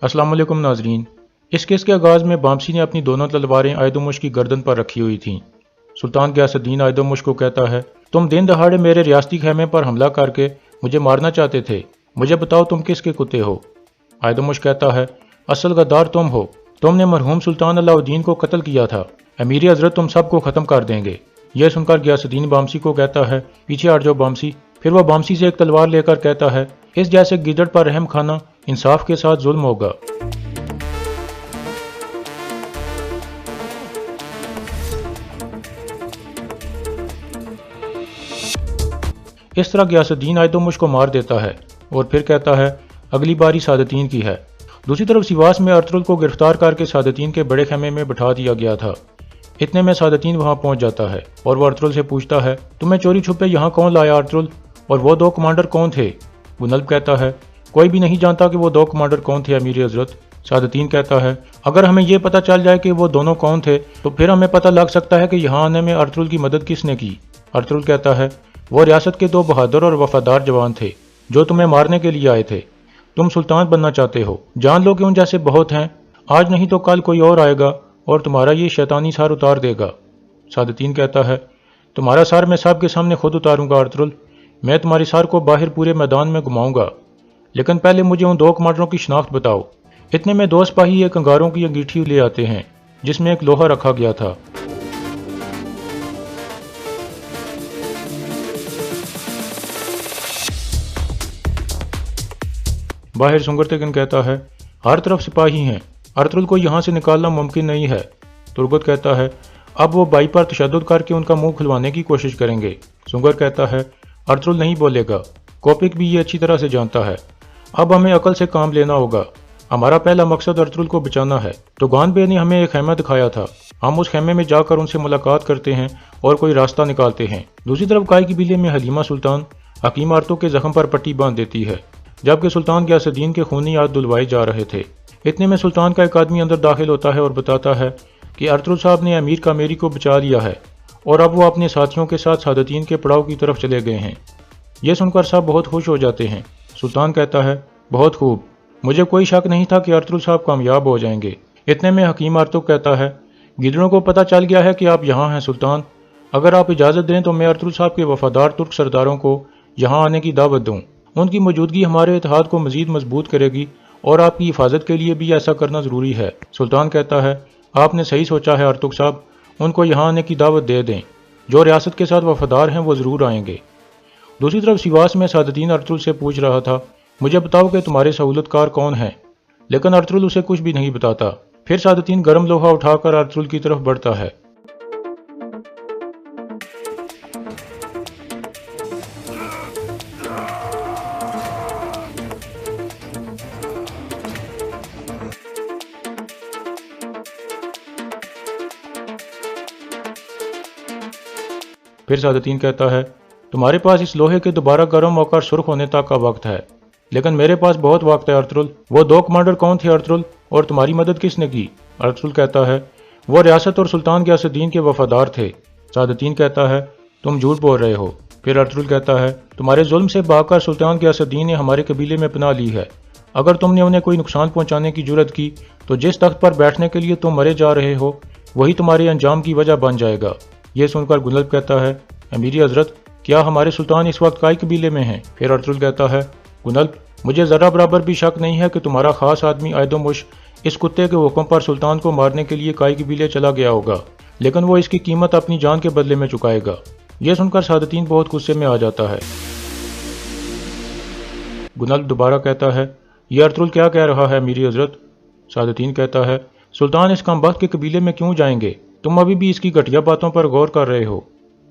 अस्सलाम वालेकुम नाजरीन। इस केस के आगाज़ में बामसी ने अपनी दोनों तलवारें आयदोमुश की गर्दन पर रखी हुई थीं। सुल्तान गियासुद्दीन आयदोमुश को कहता है, तुम दिन दहाड़े मेरे रियासती खेमे पर हमला करके मुझे मारना चाहते थे, मुझे बताओ तुम किसके कुत्ते हो। आयदोमुश कहता है, असल गद्दार तुम हो, तुमने मरहूम सुल्तान अलाउद्दीन को कत्ल किया था, अमीर हजरत तुम सबको ख़त्म कर देंगे। यह सुनकर गियासुद्दीन बामसी को कहता है, पीछे हट जाओ बामसी। फिर वह बामसी से एक तलवार लेकर कहता है, इस जैसे गिदड़ पर रहम खाना इंसाफ के साथ जुल्म होगा। इस तरह गियासुद्दीन आयदोमुश को मार देता है और फिर कहता है, अगली बारी सादतीन की है। दूसरी तरफ सिवास में अर्तुगरुल को गिरफ्तार करके सादतीन के बड़े खेमे में बिठा दिया गया था। इतने में सादतीन वहां पहुंच जाता है और वह अर्तुगरुल से पूछता है, तुम्हें चोरी छुपे यहाँ कौन लाया अर्तुगरुल, और वो दो कमांडर कौन थे। गुनल्ब कहता है, कोई भी नहीं जानता कि वो दो कमांडर कौन थे अमीर हजरत। सादतीन कहता है, अगर हमें यह पता चल जाए कि वो दोनों कौन थे तो फिर हमें पता लग सकता है कि यहाँ आने में अर्तुगरुल की मदद किसने की। अर्तुगरुल कहता है, वो रियासत के दो बहादुर और वफादार जवान थे जो तुम्हें मारने के लिए आए थे। तुम सुल्तान बनना चाहते हो, जान लो कि उन जैसे बहुत हैं, आज नहीं तो कल कोई और आएगा और तुम्हारा ये शैतानी सर उतार देगा। सादतीन कहता है, तुम्हारा सर मैं सबके सामने खुद उतारूंगा अर्तुगरुल, मैं तुम्हारे सर को बाहर पूरे मैदान में घुमाऊंगा, लेकिन पहले मुझे उन दो कमांडरों की शनाख्त बताओ। इतने में दो सिपाही एक अंगारों की अंगीठी ले आते हैं जिसमें एक लोहा रखा गया था। बाहर सुंगरतेगन कहता है, हर तरफ सिपाही हैं, अर्तुगरुल को यहाँ से निकालना मुमकिन नहीं है। तुर्गुत कहता है, अब वो बाई पर तशद्दुद करके उनका मुंह खुलवाने की कोशिश करेंगे। सुंगर कहता है, अर्तुगरुल नहीं बोलेगा, कोपिक भी ये अच्छी तरह से जानता है। अब हमें अकल से काम लेना होगा, हमारा पहला मकसद अर्तुगरुल को बचाना है। तुगान बे ने हमें एक खेमा दिखाया था, हम उस खेमे में जाकर उनसे मुलाकात करते हैं और कोई रास्ता निकालते हैं। दूसरी तरफ काय कबीले में हलीमा सुल्तान हकीम आरतों के जख्म पर पट्टी बांध देती है, जबकि सुल्तान गियासुद्दीन के खूनी हाथ धुलवाए जा रहे थे। इतने में सुल्तान का एक आदमी अंदर दाखिल होता है और बताता है कि अर्तुगरुल साहब ने अमीर कामेरी को बचा लिया है और अब वो अपने साथियों के साथ सादतीन के पड़ाव की तरफ चले गए हैं। यह सुनकर सब बहुत खुश हो जाते हैं। सुल्तान कहता है, बहुत खूब, मुझे कोई शक नहीं था कि अर्तुगरुल साहब कामयाब हो जाएंगे। इतने में हकीम आरतुग कहता है, गिदड़ों को पता चल गया है कि आप यहाँ हैं सुल्तान, अगर आप इजाज़त दें तो मैं अर्तुगरुल साहब के वफादार तुर्क सरदारों को यहाँ आने की दावत दूँ। उनकी मौजूदगी हमारे इत्तेहाद को मजीद मजबूत करेगी और आपकी हिफाजत के लिए भी ऐसा करना ज़रूरी है। सुल्तान कहता है, आपने सही सोचा है अर्तुग साहब, उनको यहाँ आने की दावत दे दें, जो रियासत के साथ वफादार हैं वो ज़रूर आएंगे। दूसरी तरफ सिवास में सादतीन अर्तुगरुल से पूछ रहा था, मुझे बताओ कि तुम्हारे सहूलतकार कौन हैं, लेकिन अर्तुगरुल उसे कुछ भी नहीं बताता। फिर सादतीन गर्म लोहा उठाकर अर्तुगरुल की तरफ बढ़ता है। फिर सादतीन कहता है, तुम्हारे पास इस लोहे के दोबारा गर्म होकर सुर्ख होने तक का वक्त है, लेकिन मेरे पास बहुत वक्त है अर्तुगरुल। वो दो कमांडर कौन थे अर्तुगरुल, और तुम्हारी मदद किसने की। अर्तुगरुल कहता है, वो रियासत और सुल्तान गियासुद्दीन के वफादार थे। सादतीन कहता है, तुम झूठ बोल रहे हो। फिर अर्तुगरुल कहता है, तुम्हारे जुल्म से भागकर सुल्तान गियासुद्दीन ने हमारे कबीले में पनाह ली है, अगर तुमने उन्हें कोई नुकसान पहुंचाने की जुर्रत की तो जिस तख्त पर बैठने के लिए तुम मरे जा रहे हो वही तुम्हारे अंजाम की वजह बन जाएगा। यह सुनकर गुनल्ब कहता है, अमीरी हजरत, क्या हमारे सुल्तान इस वक्त काय कबीले में हैं। फिर अर्तुगरुल कहता है, गुनल्ब, मुझे ज़रा बराबर भी शक नहीं है कि तुम्हारा खास आदमी आयदोमुश इस कुत्ते के हुक्म पर सुल्तान को मारने के लिए काय कबीले चला गया होगा, लेकिन वो इसकी कीमत अपनी जान के बदले में चुकाएगा। यह सुनकर सादतीन बहुत गुस्से में आ जाता है। गुनल्ब दोबारा कहता है, यह अर्तुगरुल क्या कह रहा है अमीरी हजरत। सादतीन कहता है, सुल्तान इस कमबख्त के कबीले में क्यों जाएंगे, तुम अभी भी इसकी घटिया बातों पर गौर कर रहे हो।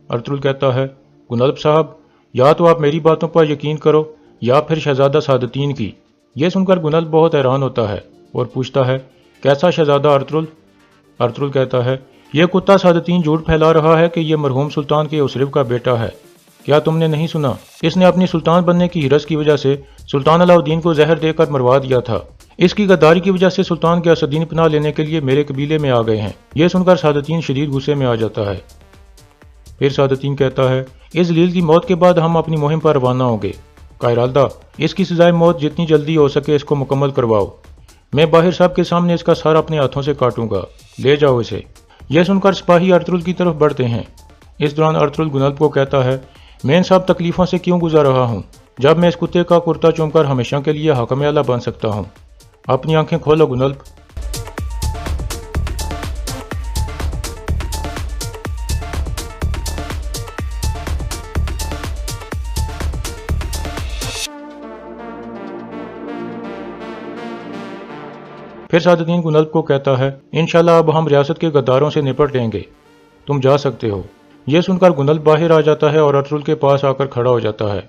अर्तुगरुल कहता है, गुनल्ब साहब, या तो आप मेरी बातों पर यकीन करो या फिर शहजादा सादतीन की। यह सुनकर गुनल्ब बहुत हैरान होता है और पूछता है, कैसा शहजादा अर्तुगरुल। अर्तुगरुल कहता है, यह कुत्ता सादतीन झूठ फैला रहा है कि यह मरहूम सुल्तान के उसरिव का बेटा है। क्या तुमने नहीं सुना, इसने अपनी सुल्तान बनने की हिरस की वजह से सुल्तान अलाउद्दीन को जहर देकर मरवा दिया था। इसकी गद्दारी की वजह से सुल्तान गियासुद्दीन पनाह लेने के लिए मेरे कबीले में आ गए हैं। यह सुनकर सादतीन शदीद गुस्से में आ जाता है। फिर सादतीन कहता है, इस लील की मौत के बाद हम अपनी मुहिम पर रवाना होंगे। कायरालदा, इसकी सजाए मौत जितनी जल्दी हो सके इसको मुकम्मल करवाओ। मैं बाहिर साहब के सामने इसका सार अपने हाथों से काटूंगा, ले जाओ इसे। यह सुनकर सिपाही अर्तुगरुल की तरफ बढ़ते हैं। इस दौरान अर्तुगरुल गुनल्फ को कहता है, मैं इन सब तकलीफों से क्यों गुजर रहा हूँ, जब मैं इस कुत्ते का कुर्ता चूमकर हमेशा के लिए हाकिम आला बन सकता हूँ। अपनी आंखें खोलो गुनल्फ। फिर सादुद्दीन गुनल्फ को कहता है, इंशाल्लाह अब हम रियासत के गद्दारों से निपट लेंगे, तुम जा सकते हो। यह सुनकर गुनल्फ बाहर आ जाता है और अर्तुगरुल के पास आकर खड़ा हो जाता है।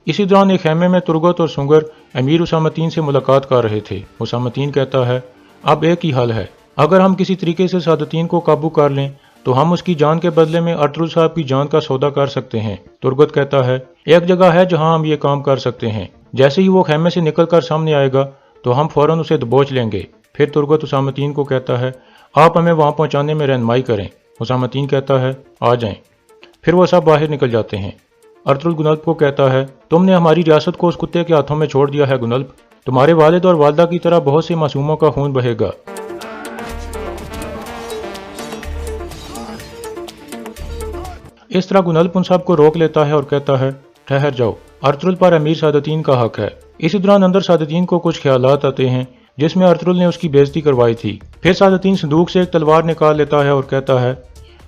इसी दौरान एक खेमे में तुर्गत और सुंगर अमीर उसामतीन से मुलाकात कर रहे थे। उसामतीन कहता है, अब एक ही हल है, अगर हम किसी तरीके से सादुद्दीन को काबू कर लें तो हम उसकी जान के बदले में अर्तुगरुल साहब की जान का सौदा कर सकते हैं। तुर्गत कहता है, एक जगह है जहां हम ये काम कर सकते हैं, जैसे ही वो खेमे से निकलकर सामने आएगा तो हम फौरन उसे दबोच लेंगे। फिर तुर्गत उसामतीन को कहता है, आप हमें वहां पहुंचाने में रहनुमाई करें। उसामतीन कहता है, आ जाएं। फिर वो सब बाहर निकल जाते हैं। अर्तुगरुल गुनल्फ को कहता है, तुमने हमारी रियासत को उस कुत्ते के हाथों में छोड़ दिया है गुनल्फ, तुम्हारे वालिद और वालदा की तरह बहुत से मासूमों का खून बहेगा। इस तरह गुनल्फ उन सब को रोक लेता है और कहता है, ठहर जाओ, अर्तुगरुल पर अमीर सादुद्दीन का हक है। इसी दौरान अंदर सादुद्दीन को कुछ ख्यालात आते हैं जिसमें अर्तुगरुल ने उसकी बेइज्जती करवाई थी। फिर सादुद्दीन संदूक से एक तलवार निकाल लेता है और कहता है,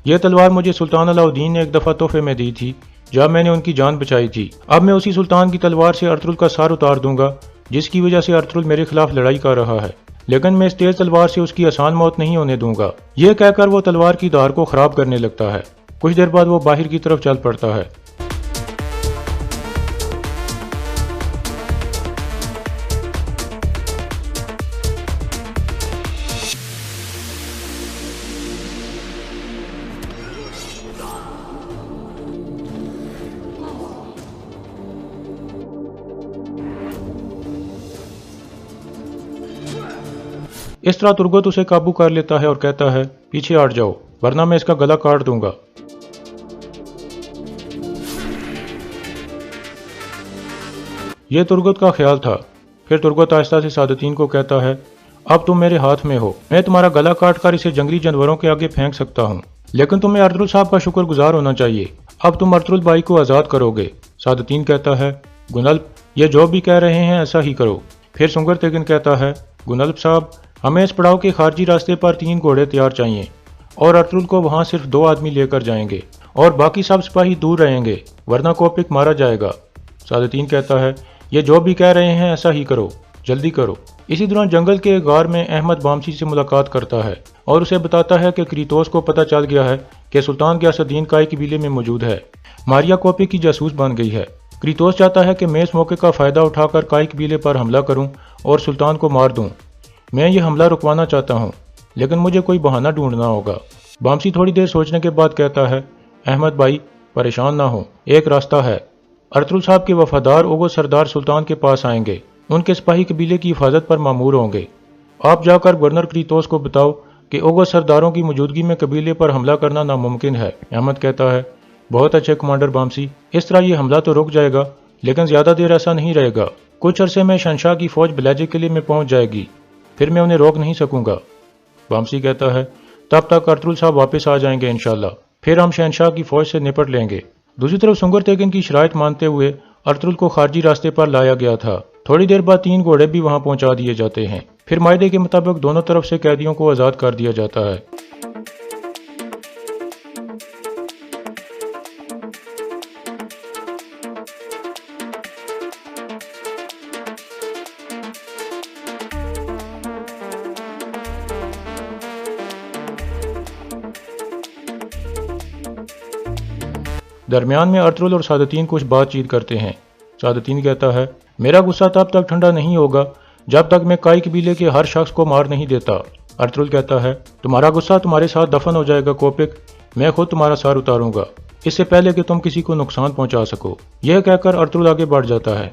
यह तलवार मुझे सुल्तान अलाउद्दीन ने एक दफा तोहफे में दी थी जब मैंने उनकी जान बचाई थी। अब मैं उसी सुल्तान की तलवार से अर्तुगरुल का सर उतार दूंगा जिसकी वजह से अर्तुगरुल मेरे खिलाफ लड़ाई कर रहा है, लेकिन मैं इस तेज तलवार से उसकी आसान मौत नहीं होने दूंगा। यह कहकर वो तलवार की धार को खराब करने लगता है। कुछ देर बाद वो बाहर की तरफ चल पड़ता है। इस तरह तुर्गत उसे काबू कर लेता है और कहता है, पीछे हट जाओ वरना मैं इसका गला काट दूंगा। यह तुर्गत का ख्याल था। फिर तुर्गत आहिस्ता से सादुद्दीन को कहता है, अब तुम मेरे हाथ में हो, मैं तुम्हारा गला काट कर इसे जंगली जानवरों के आगे फेंक सकता हूँ, लेकिन तुम्हें अर्तुगरुल साहब का शुक्रगुजार होना चाहिए। अब तुम अर्तुगरुल भाई को आज़ाद करोगे। सादुद्दीन कहता है, गुनल्फ ये जो भी कह रहे हैं ऐसा ही करो। फिर सुंगर तेगिन कहता है, गुनल्फ साहब हमें इस पड़ाव के खारजी रास्ते पर 3 घोड़े तैयार चाहिए और अर्तुगरुल को वहाँ सिर्फ 2 आदमी लेकर जाएंगे और बाकी सब सिपाही दूर रहेंगे वरना कोपिक मारा जाएगा। सादुद्दीन कहता है, ये जो भी कह रहे हैं ऐसा ही करो, जल्दी करो। इसी दौरान जंगल के एक गार में अहमद बामसी से मुलाकात करता है और उसे बताता है कि क्रीतोस को पता चल गया है कि सुल्तान गियासुद्दीन काई कबीले में मौजूद है। मारिया कोपिक की जासूस बन गई है। क्रीतोस चाहता है कि मैं इस मौके का फायदा उठाकर काई कबीले पर हमला करूं और सुल्तान को मार दूं। मैं ये हमला रुकवाना चाहता हूं, लेकिन मुझे कोई बहाना ढूंढना होगा। बामसी थोड़ी देर सोचने के बाद कहता है, अहमद भाई परेशान ना हो, एक रास्ता है। अर्तुगरुल साहब के वफादार ओगो सरदार सुल्तान के पास आएंगे, उनके सिपाही कबीले की हिफाजत पर मामूर होंगे। आप जाकर गवर्नर क्रीतोस को बताओ कि ओगो सरदारों की मौजूदगी में कबीले पर हमला करना नामुमकिन है। अहमद कहता है, बहुत अच्छे कमांडर बामसी, इस तरह ये हमला तो रुक जाएगा, लेकिन ज्यादा देर ऐसा नहीं रहेगा। कुछ अरसे में शहंशाह की फौज बलाजे किले में पहुंच जाएगी, फिर मैं उन्हें रोक नहीं सकूंगा। बामसी कहता है, तब तक अर्तुगरुल साहब वापस आ जाएंगे इंशाल्लाह, फिर हम शहंशाह की फौज से निपट लेंगे। दूसरी तरफ सुंगर तेगिन की शराइत मानते हुए अर्तुगरुल को खारजी रास्ते पर लाया गया था। थोड़ी देर बाद 3 घोड़े भी वहां पहुंचा दिए जाते हैं। फिर मायदे के मुताबिक दोनों तरफ से कैदियों को आज़ाद कर दिया जाता है। दरमियान में अर्तुगरुल और सादुद्दीन कुछ बातचीत करते हैं। सादुद्दीन कहता है, मेरा गुस्सा तब तक ठंडा नहीं होगा जब तक मैं काई कबीले के हर शख्स को मार नहीं देता। अर्तुगरुल कहता है, तुम्हारा गुस्सा तुम्हारे साथ दफन हो जाएगा कोपिक, मैं खुद तुम्हारा सर उतारूंगा इससे पहले कि तुम किसी को नुकसान पहुंचा सको। यह कहकर अर्तुगरुल आगे बढ़ जाता है।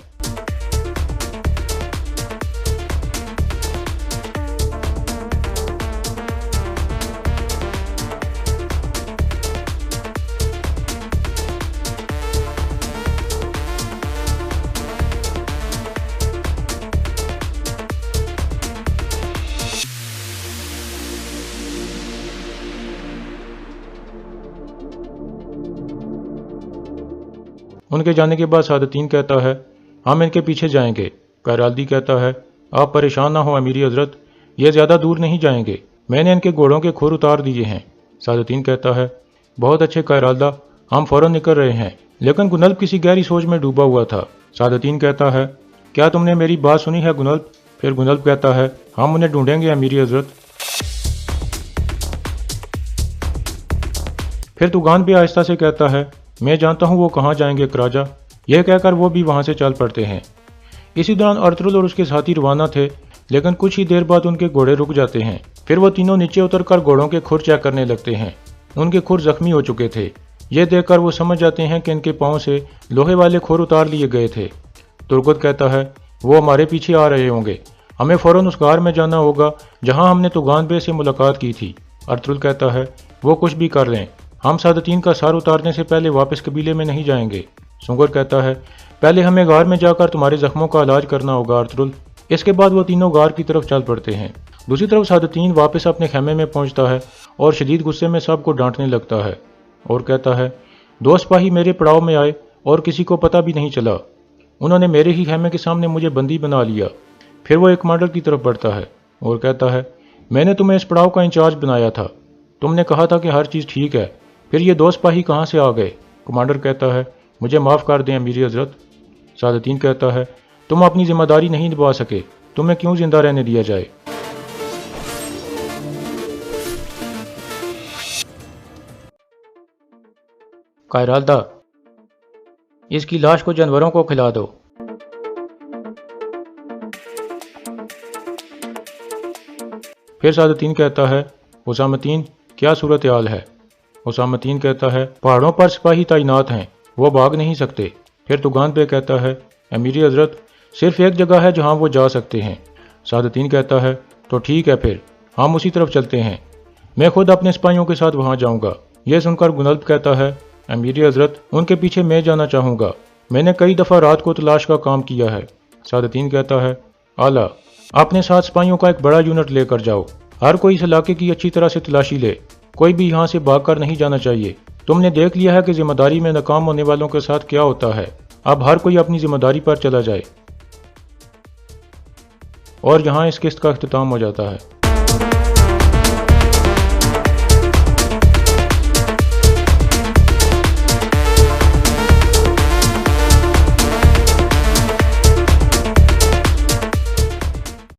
ان کے جانے کے بعد سعادتین کہتا ہے ہم ان کے پیچھے جائیں گے۔ کائرالدی کہتا ہے آپ پریشان نہ ہو امیری حضرت، یہ زیادہ دور نہیں جائیں گے، میں نے ان کے گھوڑوں کے کھر اتار دیے ہیں۔ سعادتین کہتا ہے بہت اچھے کائرالدہ، ہم فوراً نکل رہے ہیں۔ لیکن گنلب کسی گہری سوچ میں ڈوبا ہوا تھا۔ سعادتین کہتا ہے کیا تم نے میری بات سنی ہے گنلب؟ پھر گنلب کہتا ہے ہم انہیں ڈھونڈیں گے امیری حضرت۔ پھر توغان بھی آہستہ سے کہتا ہے میں جانتا ہوں وہ کہاں جائیں گے کراجا۔ یہ کہہ کر وہ بھی وہاں سے چل پڑتے ہیں۔ اسی دوران ارطغرل اور اس کے ساتھی روانہ تھے، لیکن کچھ ہی دیر بعد ان کے گھوڑے رک جاتے ہیں۔ پھر وہ تینوں نیچے اتر کر گھوڑوں کے کھر چیک کرنے لگتے ہیں۔ ان کے کھر زخمی ہو چکے تھے۔ یہ دیکھ کر وہ سمجھ جاتے ہیں کہ ان کے پاؤں سے لوہے والے کھر اتار لیے گئے تھے۔ ترگت کہتا ہے وہ ہمارے پیچھے آ رہے ہوں گے، ہمیں فوراً اس غار میں جانا ہوگا جہاں ہم نے توغان بے سے ملاقات کی تھی۔ ارطغرل کہتا ہے وہ کچھ بھی کر لیں، ہم سعادتین کا سر اتارنے سے پہلے واپس قبیلے میں نہیں جائیں گے۔ سنگر کہتا ہے پہلے ہمیں غار میں جا کر تمہارے زخموں کا علاج کرنا ہوگا ارطغرل۔ اس کے بعد وہ تینوں غار کی طرف چل پڑتے ہیں۔ دوسری طرف سعادتین واپس اپنے خیمے میں پہنچتا ہے اور شدید غصے میں سب کو ڈانٹنے لگتا ہے اور کہتا ہے دو سپاہی میرے پڑاؤ میں آئے اور کسی کو پتہ بھی نہیں چلا، انہوں نے میرے ہی خیمے کے سامنے مجھے بندی بنا لیا۔ پھر وہ ایک کمانڈر کی طرف بڑھتا ہے اور کہتا ہے میں نے تمہیں اس پڑاؤ کا انچارج بنایا تھا، تم نے کہا تھا کہ ہر چیز ٹھیک ہے، پھر یہ دو سپاہی کہاں سے آ گئے؟ کمانڈر کہتا ہے مجھے معاف کر دیں امیری حضرت۔ سعادتین کہتا ہے تم اپنی ذمہ داری نہیں نبھا سکے، تمہیں کیوں زندہ رہنے دیا جائے؟ کائرالدہ اس کی لاش کو جانوروں کو کھلا دو۔ پھر سعادتین کہتا ہے حسامتین کیا صورتحال ہے؟ حسامتین کہتا ہے پہاڑوں پر سپاہی تعینات ہیں، وہ بھاگ نہیں سکتے۔ پھر توغان بے کہتا ہے امیری حضرت صرف ایک جگہ ہے جہاں وہ جا سکتے ہیں۔ سعادتین کہتا ہے تو ٹھیک ہے پھر ہم اسی طرف چلتے ہیں، میں خود اپنے سپاہیوں کے ساتھ وہاں جاؤں گا۔ یہ سن کر گنلب کہتا ہے امیری حضرت ان کے پیچھے میں جانا چاہوں گا، میں نے کئی دفعہ رات کو تلاش کا کام کیا ہے۔ سعادتین کہتا ہے اعلیٰ، اپنے ساتھ سپاہیوں کا ایک بڑا یونٹ لے کر جاؤ، ہر کوئی اس علاقے کی اچھی طرح سے تلاشی لے، کوئی بھی یہاں سے بھاگ کر نہیں جانا چاہیے۔ تم نے دیکھ لیا ہے کہ ذمہ داری میں ناکام ہونے والوں کے ساتھ کیا ہوتا ہے، اب ہر کوئی اپنی ذمہ داری پر چلا جائے۔ اور یہاں اس قسط کا اختتام ہو جاتا ہے۔